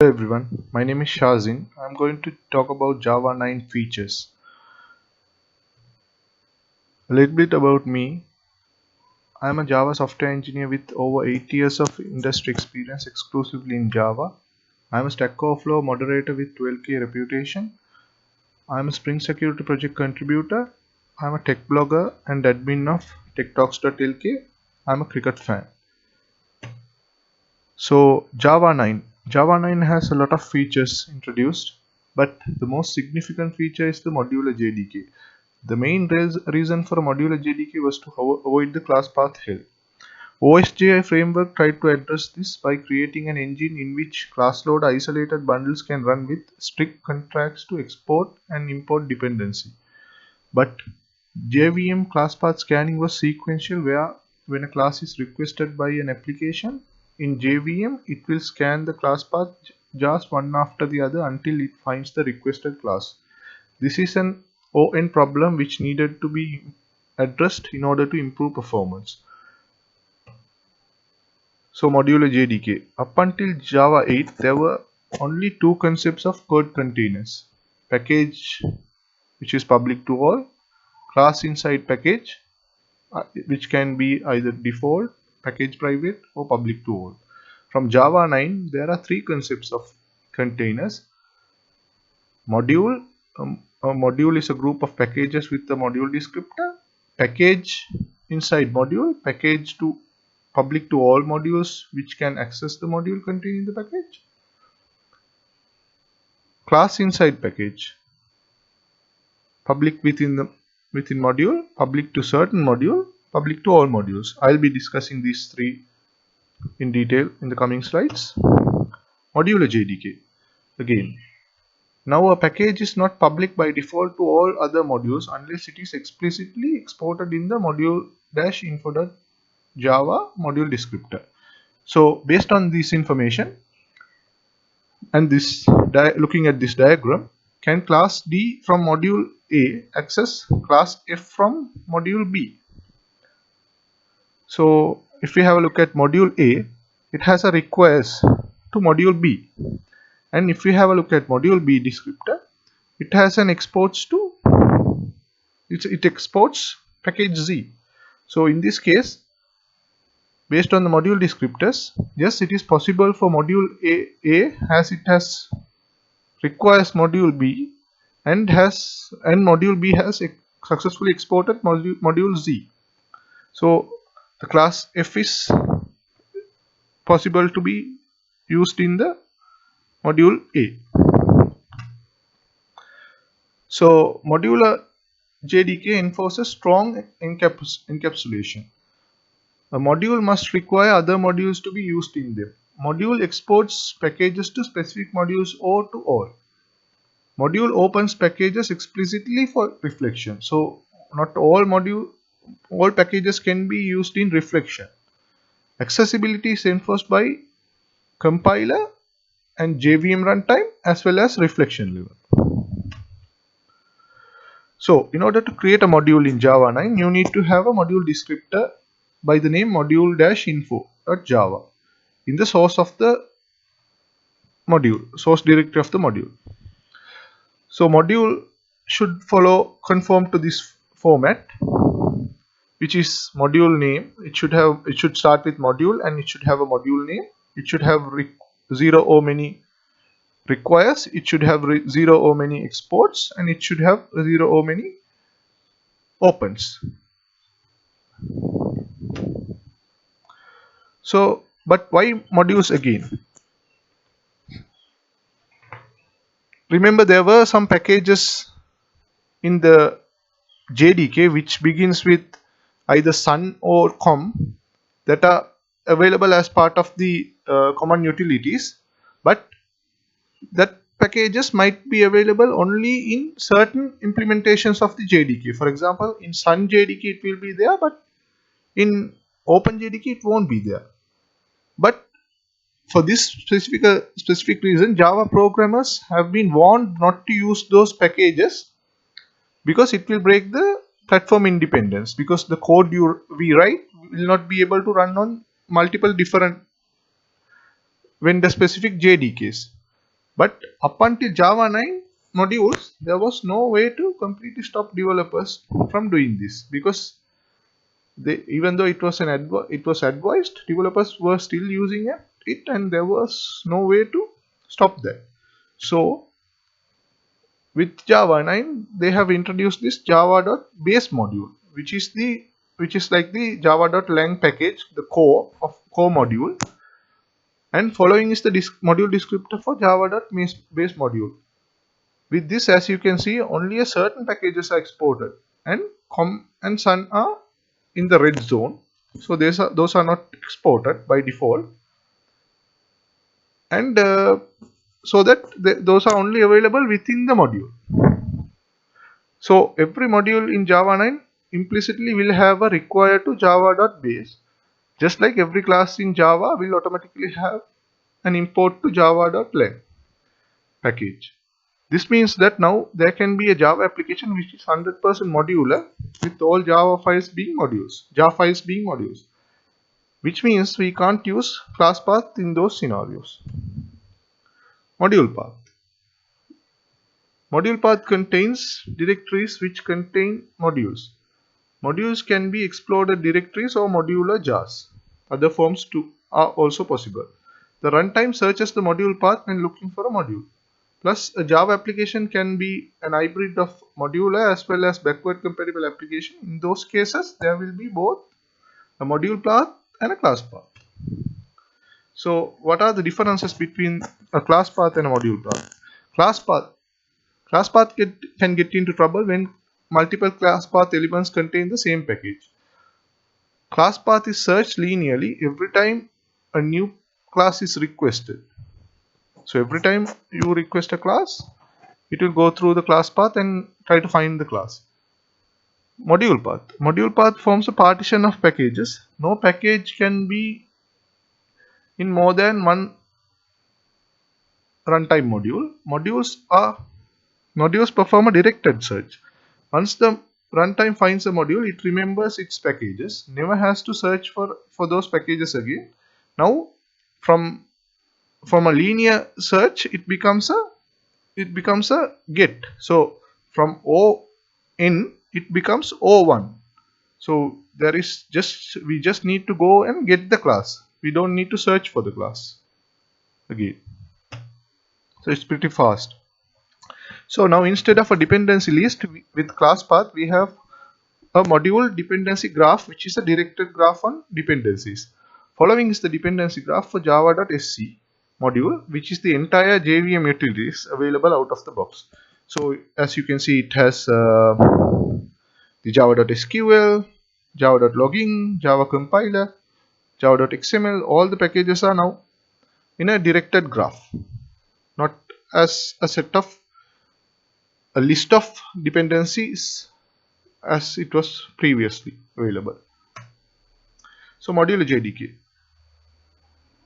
Hello everyone, my name is Shazin. I'm going to talk about Java 9 features. A little bit about me. I'm a Java software engineer with over 8 years of industry experience exclusively in Java. I'm a Stack Overflow moderator with 12K reputation. I'm a Spring Security project contributor. I'm a tech blogger and admin of techtalks.lk. I'm a cricket fan. So Java 9 has a lot of features introduced, but the most significant feature is the modular JDK. The main reason for a modular JDK was to avoid the class path hell. OSJI framework tried to address this by creating an engine in which class load isolated bundles can run with strict contracts to export and import dependency. But JVM class path scanning was sequential, where when a class is requested by an application, in JVM it will scan the class path just one after the other until it finds the requested class. This is an ON problem which needed to be addressed in order to improve performance. So modular JDK. Up until Java 8, there were only two concepts of code containers. Package, which is public to all, class inside package, which can be either default, package private, or public to all. From Java 9, there are three concepts of containers. Module. A module is a group of packages with the module descriptor. Package inside module. Package to public to all modules which can access the module containing the package. Class inside package. Public within module. Public to certain module. Public to all modules. I'll be discussing these three in detail in the coming slides. Modular JDK. Again, now a package is not public by default to all other modules unless it is explicitly exported in the module-info.java module descriptor. So based on this information and this looking at this diagram, can class D from module A access class F from module B? So if we have a look at module A, it has a request to module B. And if we have a look at module B descriptor, it has an exports to it exports package Z. So in this case, based on the module descriptors, yes, it is possible for module A as it has requires module B and module B has successfully exported module Z. So the class F is possible to be used in the module A. So modular JDK enforces strong encapsulation. A module must require other modules to be used in them. Module exports packages to specific modules or to all. Module opens packages explicitly for reflection. So not all packages can be used in reflection. Accessibility is enforced by compiler and JVM runtime as well as reflection level. So in order to create a module in Java 9, you need to have a module descriptor by the name module-info.java in the source directory of the module. So module should conform to this format, which is module name. It should start with module and it should have a module name. It should have 0 or many requires, it should have 0 or many exports, and it should have 0 or many opens. So, but why modules again? Remember, there were some packages in the JDK which begins with either sun or com that are available as part of the common utilities, but that packages might be available only in certain implementations of the JDK. For example, in Sun JDK it will be there, but in Open JDK it won't be there. But for this specific reason, Java programmers have been warned not to use those packages because it will break the platform independence, because the code we write will not be able to run on multiple different vendor specific JDKs. But up until Java 9 modules, there was no way to completely stop developers from doing this, because even though it was advised, developers were still using it, and there was no way to stop that. So with Java 9, they have introduced this java.base module, which is like the java.lang package, the core module, and following is the module descriptor for java.base module. With this, as you can see, only a certain packages are exported, and com and sun are in the red zone, so those are not exported by default, and so that those are only available within the module. So every module in Java 9 implicitly will have a require to java.base, just like every class in Java will automatically have an import to java.lang package. This means that now there can be a Java application which is 100% modular, with all Java files being modules, which means we can't use class path in those scenarios. Module path. Module path contains directories which contain modules. Modules can be exploded directories or modular jars. Other forms too are also possible. The runtime searches the module path when looking for a module. Plus, a Java application can be an hybrid of modular as well as backward compatible application. In those cases, there will be both a module path and a class path. So, what are the differences between a class path and a module path? Class path can get into trouble when multiple class path elements contain the same package. Class path is searched linearly every time a new class is requested. So every time you request a class, it will go through the class path and try to find the class. Module path. Module path forms a partition of packages. No package can be in more than one runtime module. Modules perform a directed search. Once the runtime finds a module, it remembers its packages, never has to search for those packages again. Now, from a linear search, it becomes a get. So from O(n) it becomes O1. So we just need to go and get the class. We don't need to search for the class again. So it's pretty fast. So now, instead of a dependency list with class path, we have a module dependency graph, which is a directed graph on dependencies. Following is the dependency graph for java.sc module, which is the entire JVM utilities available out of the box. So as you can see, it has the java.sql, java.logging, java compiler, java.xml. All the packages are now in a directed graph, not as a list of dependencies as it was previously available. So modular JDK.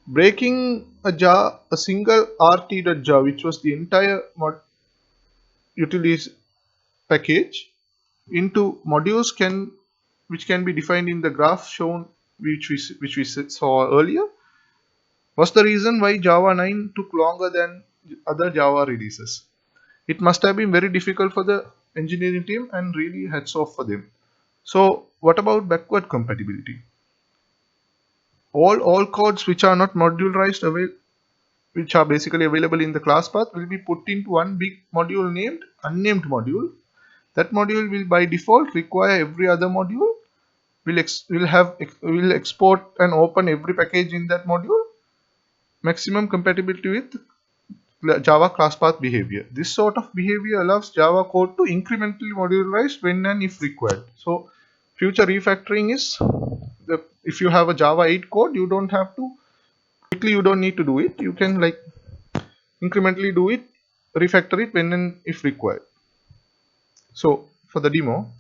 Breaking a single rt.jar, which was the entire utilities package, into modules which can be defined in the graph shown, which we saw earlier, was the reason why Java 9 took longer than other Java releases. It must have been very difficult for the engineering team, and really hats off for them. So what about backward compatibility? All codes which are not modularized, which are basically available in the class path, will be put into one big module named unnamed module. That module will by default require every other module, will export and open every package in that module, maximum compatibility with Java class path behavior. This sort of behavior allows Java code to incrementally modularize when and if required. So future refactoring is, if you have a Java 8 code, you don't need to do it. You can incrementally do it, refactor it when and if required. So for the demo,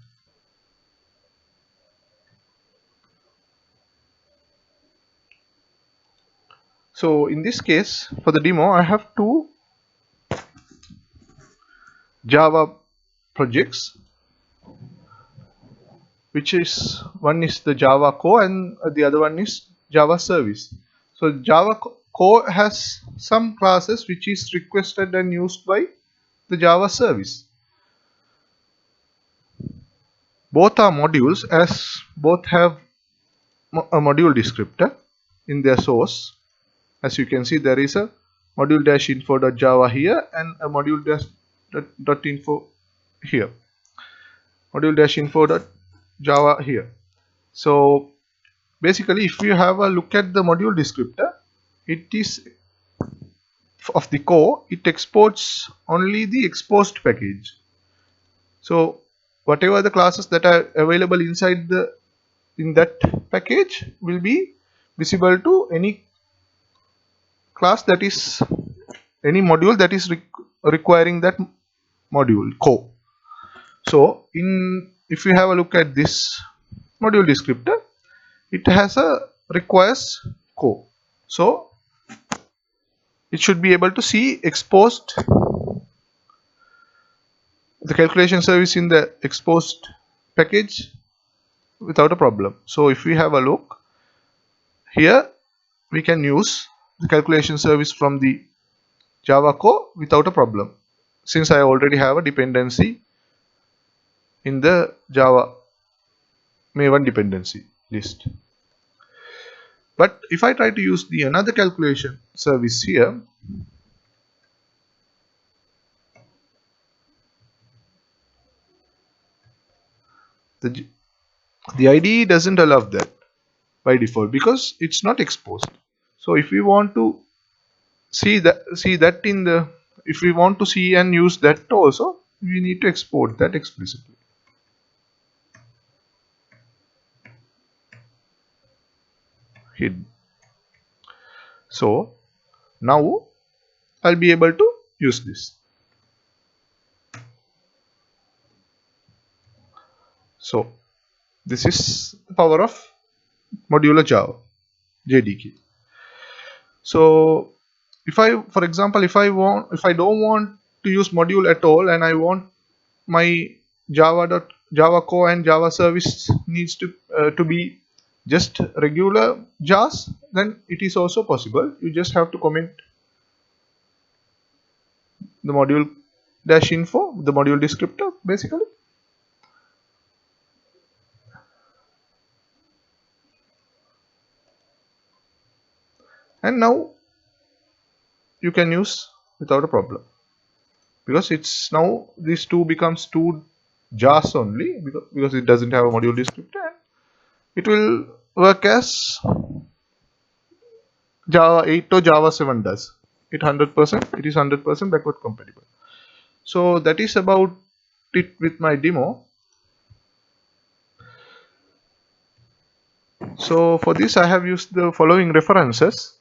so in this case, for the demo, I have two Java projects, which is one is the Java core and the other one is Java service. So core has some classes which is requested and used by the Java service. Both are modules, as both have a module descriptor in their source. As you can see, there is a module-info.java here and a module-info here. Module-info.java here. So basically, if you have a look at the module descriptor, it is of the core, it exports only the exposed package. So whatever the classes that are available inside in that package will be visible to any class that is any module that is requiring that module core. So if you have a look at this module descriptor, it has a requires core. So it should be able to see exposed the calculation service in the exposed package without a problem. So if we have a look here, we can use the calculation service from the Java core without a problem, since I already have a dependency in the Java Maven dependency list. But if I try to use the another calculation service here, the IDE doesn't allow that by default because it's not exposed. So if we want to see that in the, if we want to see and use that also, we need to export that explicitly. Hidden. So now I'll be able to use this. So this is the power of modular Java JDK. So for example, if I don't want to use module at all and I want my Java core and Java service needs to be just regular JAS, then it is also possible. You just have to comment the module-info, the module descriptor basically. And now you can use without a problem, because it's now these two becomes two JAS only, because it doesn't have a module descriptor, and it will work as Java 8 or Java 7 does. It is 100% backward compatible. So that is about it with my demo. So for this I have used the following references.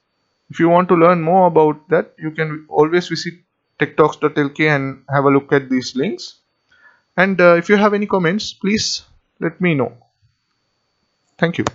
If you want to learn more about that, you can always visit techtalks.lk and have a look at these links. And if you have any comments, please let me know. Thank you.